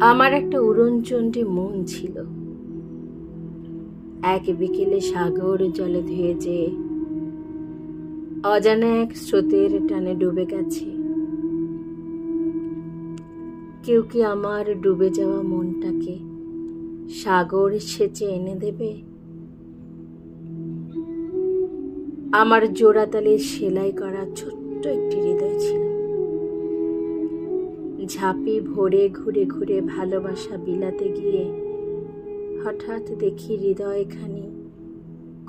আমার একটা উড়নচণ্ডী মন ছিল। এক বিকেলে সাগর জলে ধুয়ে যে অজানা এক স্রোতের টানে ডুবে গেছে। কেউ কি আমার ডুবে যাওয়া মনটাকে সাগর সেচে এনে দেবে? আমার জোড়াতালে সেলাই করা ছোট্ট একটি হৃদয় ছিল। ঝাঁপি ভরে ঘুরে ঘুরে ভালোবাসা বিলাতে গিয়ে হঠাৎ দেখি হৃদয়খানি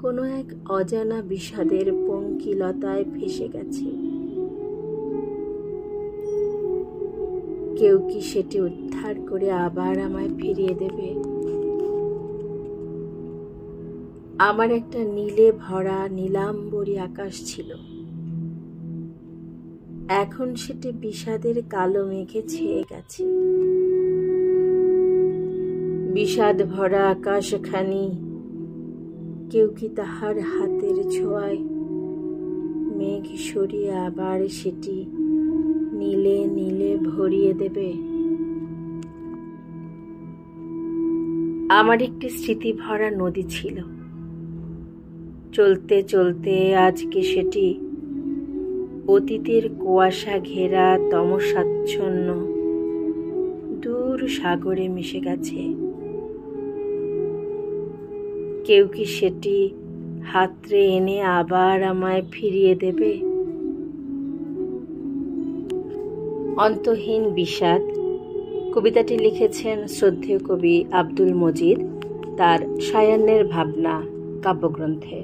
কোনো এক অজানা বিষাদের পঙ্কিলতায় ফেসে গেছে। কেউ কি সেটি উদ্ধার করে আবার আমায় ফিরিয়ে দেবে? আমার একটা নীলে ভরা নীলাম্বরী আকাশ ছিল, এখন সেটি বিষাদের কালো মেঘে ছেয়ে গেছে। বিষাদ ভরা আকাশখানি কেউ কি তাহার হাতের ছোঁয়ায় মেঘ সরিয়ে আবার সেটি নীলে নীলে ভরিয়ে দেবে? আমার একটি স্মৃতি ভরা নদী ছিল, চলতে চলতে আজকে সেটি অতীতের কুয়াশা ঘেরা তমসাচ্ছন্ন দূর সাগরে মিশে গেছে। কেউ কি সেটি হাতড়ে এনে আবার আমায় ফিরিয়ে দেবে? অন্তহীন বিষাদ কবিতাটি লিখেছেন শ্রদ্ধেয় কবি আব্দুল মজিদ তার সায়াহ্নের ভাবনা কাব্যগ্রন্থে।